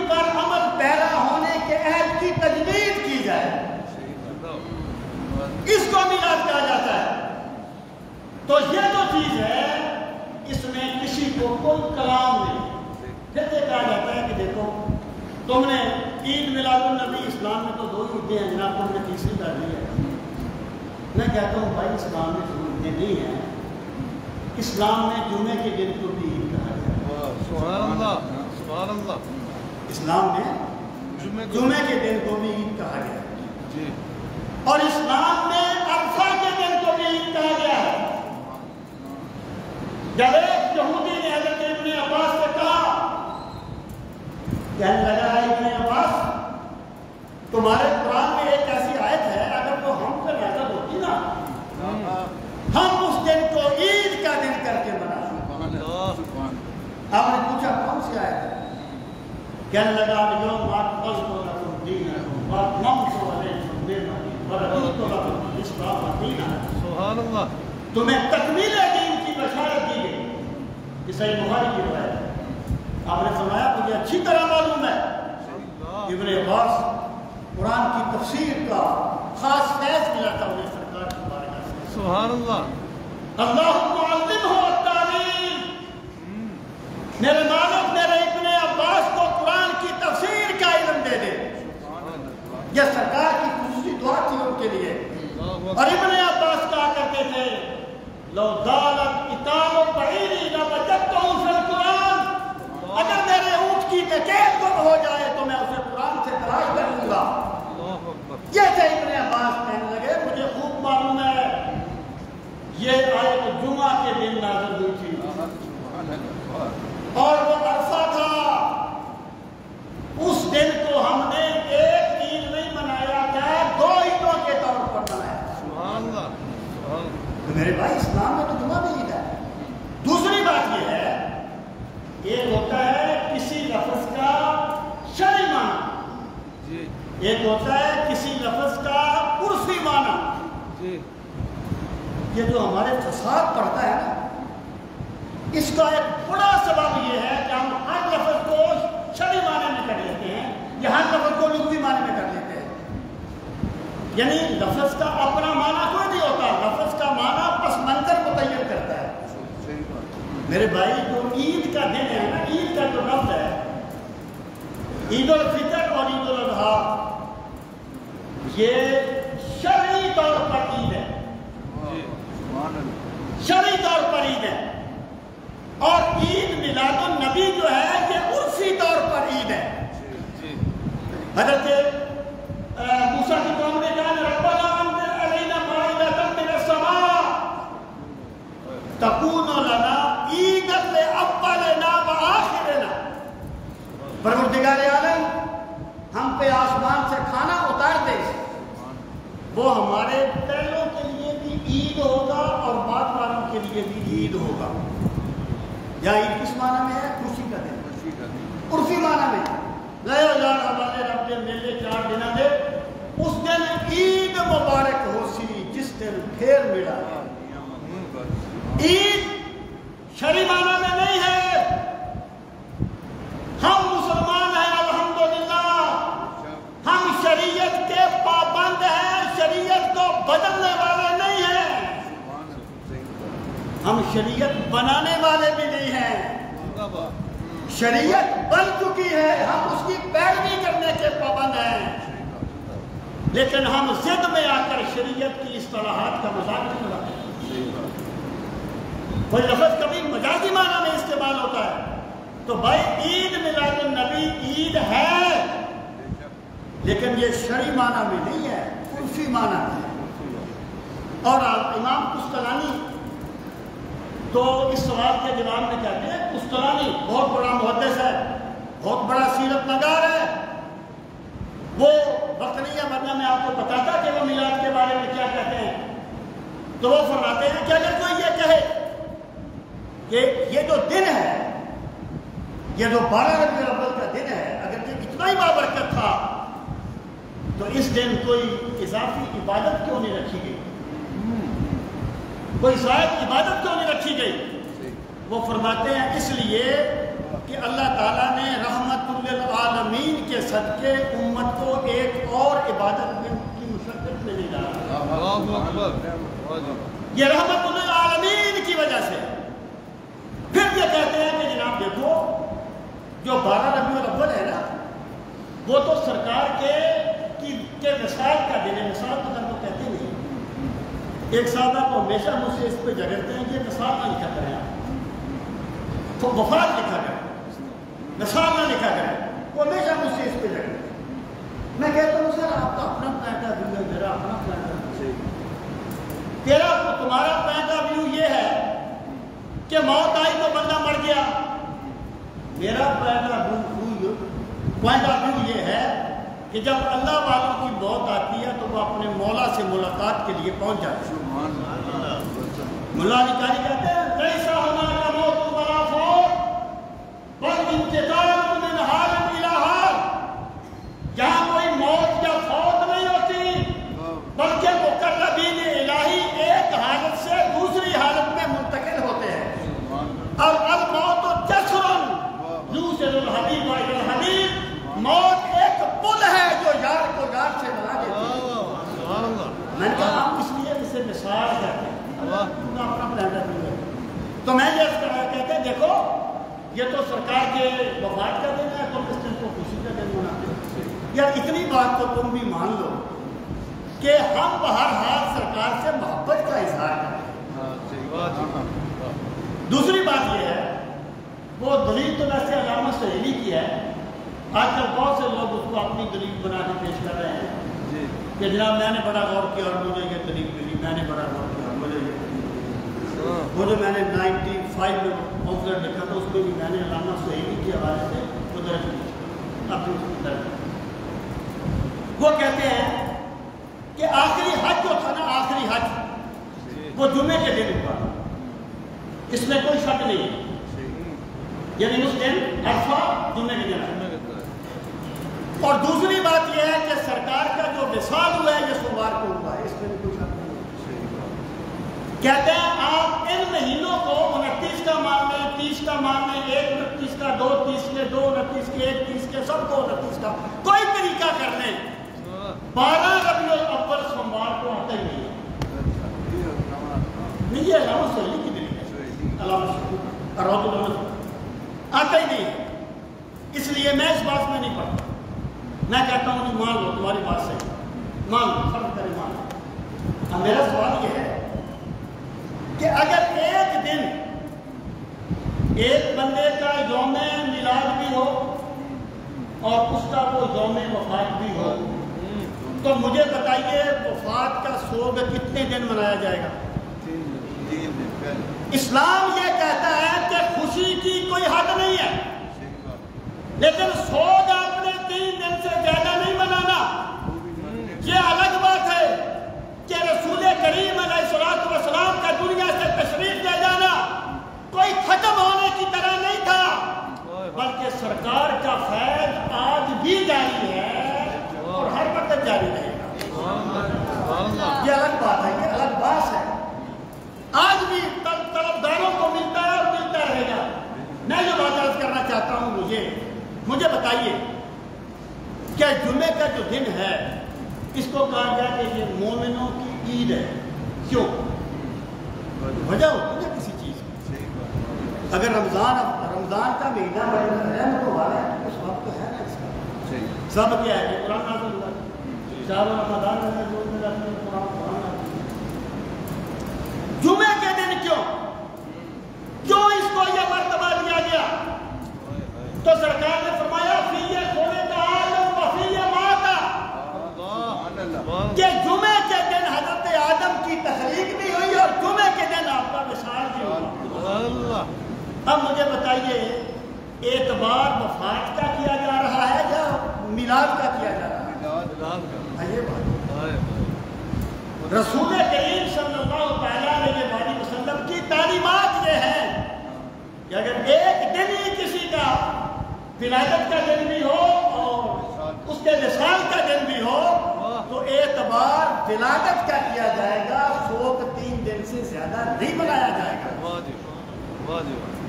پر عمل پیرا ہونے کے عہد کی تجدید کی جائے، اس کو میلاد کہا جاتا ہے۔ تو یہ جو چیز ہے اس میں کسی کو کوئی کلام نہیں، جیسے کہا جاتا ہے کہ دیکھو تم نے عید میلاد النبی، اسلام میں تو 2 عیدیں ہیں جناب، تم نے تیسری کر لی ہے۔ میں کہتا ہوں بھائی اسلام میں 2 عیدیں نہیں ہیں، اسلام میں جمعے کے دن کو بھی عید کہا جاتا ہے۔ سبحان اللہ، سبحان اللہ۔ اسلام میں جمعے کے دن کو بھی عید کہا گیا ہے، اور اسلام میں عرفہ کے دن کو بھی عید کہا گیا ہے۔ جب ایک یہودی نے حضرت ابن عباس سے کہا، کہنے لگا ہے ابن عباس تمہارے قرآن میں ایک ایسی آیت ہے اگر وہ ہم پر نازل ہوتی نا ہم اس دن کو عید کا دن کر کے مناتے۔ آپ نے پوچھا کون سی آیت ہے؟ کہنے لگا اليوم اکملت لکم دینکم واتممت علیکم نعمتی ورضیت لکم الاسلام دینا۔ سبحان اللہ۔ تمہیں تکمیل دین کی بشارت دی گئی، یہ صحیح بخاری کی روایت ہے۔ آپ نے فرمایا مجھے اچھی طرح معلوم ہے ابن عباس قرآن کی تفسیر کا خاص فیض ملا تھا انہیں سرکار کی بارگاہ سے۔ سبحان اللہ۔ اللہم علمہ التعلیم، میرے مالک میرے ابن عباس کو قرآن کی تفسیر کا علم دے دے۔ یہ سرکار کی خصوصی دعا تھی ان کے لیے۔ اور ابن عباس کہا کرتے تھے لو ضالت اطال بعیری لوجدتہ فی القرآن، اگر میرے اونٹ کی ڈکیت گم ہو جائے تو میں اسے قرآن سے تلاش کر لوں گا۔ یہ تھے ابن عباس، کہنے لگے مجھے خوب معلوم ہے یہ آیت جمعہ کے دن نازل ہوئی تھی اور وہ عرفہ تھا، اس دن کو ہم نے ایک عید نہیں منایا تھا، 2 عیدوں کے طور پر منایا۔ سبحان اللہ، سبحان اللہ۔ تو میرے بھائی اسلام میں تو جمعہ بھی عید ہے۔ دوسری بات یہ ہے ایک ہوتا ہے کسی لفظ کا شرعی معنی، ایک ہوتا ہے کسی لفظ کا عرفی معنی۔ یہ جو ہمارے فساد پڑتا ہے نا اس کا ایک بڑا سبب یہ ہے کہ ہم ہر لفظ کو شرعی معنی میں کر لیتے ہیں یا ہر لفظ کو لغوی معنی میں کر لیتے ہیں، یعنی لفظ کا اپنا معنی کوئی نہیں ہوتا، لفظ کا معنی پس منظر متعین کرتا ہے۔ میرے بھائی جو عید کا دن ہے نا، عید کا جو لفظ ہے عید الفطر اور عید الاضحیٰ یہ شرعی طور پر عید ہے، شرعی طور پر عید ہے، اور عید میلاد النبی جو ہے یہ عرفی طور پر عید ہے۔ حضرت موسیٰ کی قوم نے کہا ربنا انزل علینا مائدۃ من السماء تکون لنا عیدا لاولنا وآخرنا، پروردگار عالم ہم پہ آسمان سے کھانا اتار دے، وہ ہمارے پہلوں کے لیے بھی عید ہوگا اور بعد والوں کے لیے بھی عید ہوگا۔ یا عید کس معنی میں ہے؟ خوشی کا دن، عرفی معنی میں لے جان ہمارے رب دے میلے 4 دن دے، اس دن عید مبارک ہو سی جس دن پھر ملا۔ عید شرعی معنی میں نہیں ہے، ہم مسلمان ہیں الحمدللہ، ہم شریعت کے پابند ہیں، شریعت کو بدلنے والے نہیں ہیں، ہم شریعت بنانے والے بھی نہیں ہیں۔ شریعت بن چکی ہے، ہم اس کی پیروی کرنے کے پابند ہیں، لیکن ہم ضد میں آ کر شریعت کی اصطلاحات کا مذاق نہیں اڑاتے۔ کوئی لفظ کبھی مجازی معنی میں استعمال ہوتا ہے تو بھائی عید میلاد النبی عید ہے، لیکن یہ شرعی معنی میں نہیں ہے، عرفی معنی ہے۔ اور امام قسطلانی تو اس سوال کے جواب میں کہتے ہیں قسطلانی بہت بڑا محدث ہے، بہت بڑا سیرت نگار ہے، وہ وقت نہیں ہے ورنہ میں آپ کو بتاتا کہ وہ میلاد کے بارے میں کیا کہتے ہیں۔ تو وہ فرماتے ہیں کہ اگر کوئی یہ کہے کہ یہ جو دن ہے، یہ جو 12 ربیع الاول کا دن ہے، اگر یہ اتنا ہی بابرکت تھا تو اس دن کوئی اضافی عبادت کیوں نہیں رکھی گئی، کوئی زائد عبادت کیوں نہیں رکھی گئی؟ وہ فرماتے ہیں اس لیے کہ اللہ تعالیٰ نے رحمت للعالمین کے صدقے امت کو ایک اور عبادت کی مشقت میں نہیں ڈالا۔ اللہ اکبر، یہ رحمت للعالمین کی وجہ سے۔ پھر یہ کہتے ہیں کہ جناب دیکھو جو 12 ربیع الاول ہے نا، وہ تو سرکار کے وصال کا دن ہے۔ وصال تو وہ کہتے نہیں، ایک صاحبہ کو ہمیشہ مجھ سے اس پہ جھگڑتے ہیں کہ یہ وصال نہ لکھا کریں آپ، تو وفات لکھا کریں، وصال نہ لکھا کریں، وہ ہمیشہ مجھ سے اس پہ جھگڑتے ہیں۔ میں کہتا ہوں سر آپ کا اپنا پوائنٹ آف ویو ہے، میرا اپنا پوائنٹ آف ویو ہے، تمہارا پوائنٹ آف ویو یہ ہے کہ موت آئی تو بندہ مر گیا، میرا پوائنٹ آف ویو یہ ہے کہ جب اللہ والوں کی موت آتی ہے تو وہ اپنے مولا سے ملاقات کے لیے پہنچ جاتے ہیں۔ ملا علی قاری کہتے ہیں لیسا ہناک موت ولا فوت بل انتقال من حال الی حال، جہاں کوئی موت یا فوت نہیں ہوتی بلکہ مقربین الہی ایک حالت سے دوسری حالت میں منتقل ہوتے ہیں۔ اور الموت جسر یوصل الحبیب الی الحبیب، موت ایک پل ہے جو یار کو یار سے ملا دیتی ہے۔ میں نے کہا ہم اس لیے اسے مثال کرتے ہیں، اپنا پلان ہے۔ تو میں یہ کہتے ہیں دیکھو یہ تو سرکار کے وفات کا دن ہے، تم اس دن کو خوشی کا دن مناتے ہو۔ یار اتنی بات تو تم بھی مان لو کہ ہم بہرحال سرکار سے محبت کا اظہار کریں۔ دوسری بات یہ ہے، وہ دلیل تو ویسے علامہ سہیلی کی ہے، آج کل بہت سے لوگ اس کو اپنی دلیل بنا کے پیش کر رہے ہیں کہ جناب میں نے بڑا غور کیا اور مجھے یہ دلیل ملی، میں نے بڑا غور کیا مجھے یہ دلیل ملی۔ وہ جو میں نے 95 میں پامفلیٹ لکھا تھا اس میں بھی میں نے علامہ سہیلی کے حوالے سے وہ درج کی اپنی درج۔ وہ کہتے ہیں کہ آخری حج جو تھا نا، آخری حج وہ جمعے کے دن ہوا، اس میں کوئی شک نہیں ہے، یعنی اس دن عرفہ جمعے کے دن ہے۔ اور دوسری بات یہ ہے کہ سرکار کا جو وصال ہوا ہے یہ سوموار کو ہوا ہے، اس میں بھی کوئی شک نہیں ہے۔ کہتے ہیں آپ ان مہینوں کو 29 کا مان لیں، 30 کا مان لیں، 1 29 کا، 2 30 کے، 2 29 کے، 1 30 کے، سب کو 29 کا کوئی طریقہ کر لیں، 12 ربیع الاول سوموار کو آتا ہی نہیں ہے۔ نہیں یہ علامہ سہیلی کی دلیل ہے، علامہ سہیلی آتا ہی نہیں ہے۔ اس لیے میں اس بات میں نہیں پڑھتا، میں کہتا ہوں مان لو تمہاری بات صحیح، مان لو، فرض کرے مان لو۔ اب میرا سوال یہ ہے کہ اگر ایک دن ایک بندے کا یوم میلاد بھی ہو اور اس کا وہ یوم وفات بھی ہو تو مجھے بتائیے وفات کا سوگ کتنے دن منایا جائے گا؟ اسلام یہ کہتا ہے کہ خوشی کی کوئی حد نہیں ہے، لیکن سوگ آپ نے 3 دن سے زیادہ نہیں منانا۔ یہ الگ بات ہے کہ رسول کریم علیہ السلام کا دنیا سے تشریف لے جانا کوئی ختم ہونے کی طرح نہیں تھا، بلکہ سرکار کا فیض آج بھی جاری ہے اور ہر وقت جاری رہے گا۔ یہ الگ بات ہے، یہ الگ بات ہے، آج بھی طلبداروں کو ملتا ہے اور ملتا رہے گا۔ میں جو بات عرض کرنا چاہتا ہوں مجھے بتائیے کہ جمعے کا جو دن ہے اس کو کہا جائے کہ یہ مومنوں کی عید ہے، کیوں؟ وجہ ہوتی ہے کسی چیز کی۔ اگر رمضان کا مہینہ رحمت والا ہے اس وقت تو ہے نا، اس کا سب کیا ہے کہ قرآن نازل ہوا ہے، شہر رمضان میں قرآن جمعے کے دن کیوں اس کو یہ مرتبہ دیا گیا؟ تو سرکار نے فرمایا فیہ خلق آدم و فیہ مات، کہ جمعے کے دن حضرت آدم کی تخلیق بھی ہوئی اور جمعے کے دن آپ کا وصال بھی ہوا۔ بتائیے اعتبار وفات کا کیا جا رہا ہے یا میلاد کا کیا جا رہا ہے؟ یہ بات رسول کریم صلی اللہ تعالیٰ علیہ وسلم کی تعلیمات یہ ہے کہ اگر ایک دن ہی کسی کا ولادت کا دن بھی ہو اور اس کے وصال کا دن بھی ہو تو اعتبار ولادت کا کیا جائے گا، فوق 3 دن سے زیادہ نہیں منایا جائے گا۔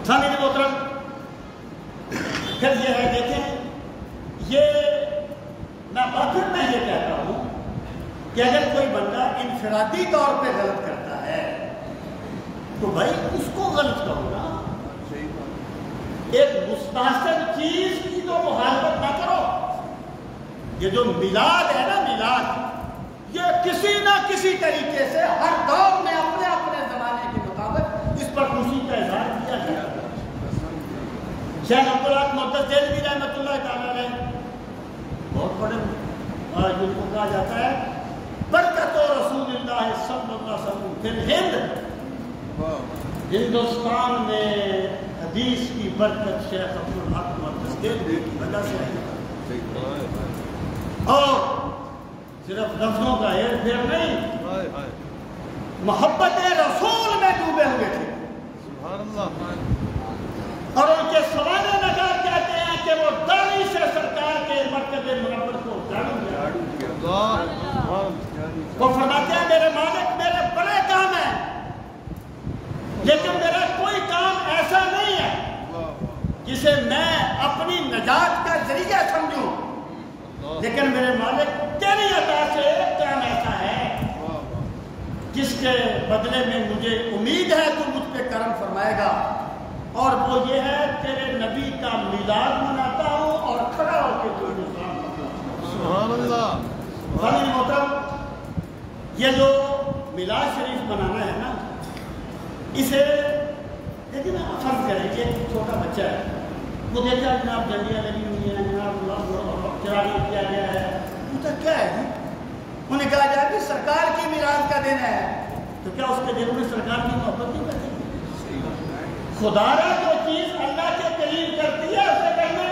سامعین محترم، پھر یہ ہے دیکھیں، میں یہ کہتا ہوں کہ اگر کوئی بندہ انفرادی طور پہ غلط کرتا ہے تو بھائی اس کو غلط کہو نا، ایک مستحسن چیز کی تو مخالفت نہ کرو۔ یہ جو میلاد ہے نا، میلاد یہ کسی نہ کسی طریقے سے ہر دور میں اپنے اپنے زمانے کے مطابق اس پر خوشی کا اظہار کیا گیا۔ شیخ عبدالحق محدث دہلوی رحمۃ اللہ تعالیٰ علیہ بہت بڑے جن کو کہا جاتا ہے برکت رسول اللہ صلی اللہ علیہ وسلم فی الہند، ہندوستان میں حدیث کی برکت شیخ عبدالحق محدث دہلوی کی وجہ سے ہے، اور صرف لفظوں کا ہیر پھیر نہیں، محبت رسول میں ڈوبے ہوئے تھے۔ اور ان کے سوانح نگار کہتے ہیں کہ وہ داڑھی سے سرکار کے مرکز منور کو جھاڑو دیا۔ وہ فرماتے ہیں میرے مالک میرے بڑے کام ہیں، لیکن میرا کوئی کام ایسا نہیں ہے جسے میں اپنی نجات کا ذریعہ سمجھوں، لیکن میرے مالک تیری عطا سے ایک کام ایسا ہے جس کے بدلے میں مجھے امید ہے تو مجھ پہ کرم فرمائے گا، اور وہ یہ ہے تیرے نبی کا میلاد مناتا ہوں اور کھڑا ہو کے تجھے سبحان اللہ۔ محترم، یہ جو میلاد شریف منانا ہے نا، اسے لیکن آپ فرض کریں کہ ایک چھوٹا بچہ ہے، وہ دیکھا جناب جھنڈیاں لگی ہوئی ہیں، جناب چراغاں کیا گیا ہے، پوچھا کیا ہے جی؟ انہیں کہا جائے کہ سرکار کی میلاد کا دن ہے، تو کیا اس کے دل میں سرکار کی محبت نہیں کرتی؟ خدا را جو چیز اللہ کے قریب کرتی ہے اسے کرنے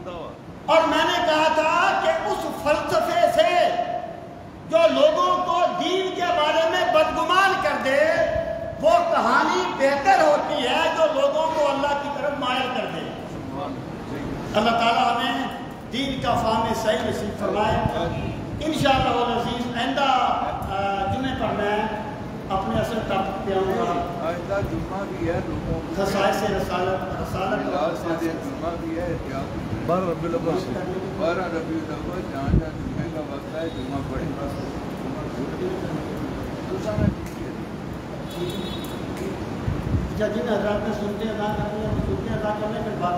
دو۔ اور میں نے کہا تھا کہ اس فلسفے سے جو لوگوں کو دین کے بارے میں بدگمان کر دے وہ کہانی بہتر ہوتی ہے جو لوگوں کو اللہ کی طرف مائل کر دے۔ اللہ تعالیٰ ہمیں دین کا فہم صحیح نصیب فرمائے۔ انشاءاللہ العزیز آئندہ جمعے پر میں اپنے اصل ٹاپک پہ آؤں گا، آئندہ جمعہ بھی ہے، خصائص رسالت جمعہ بھی ہے، 12 ربیع الاول، جہاں جہاں جمعے کا وقت ہے جمعہ پڑھیں گا۔ جن حضرات نے سنتے ادا کرنے ہیں سنتے ادا کرنے کے بعد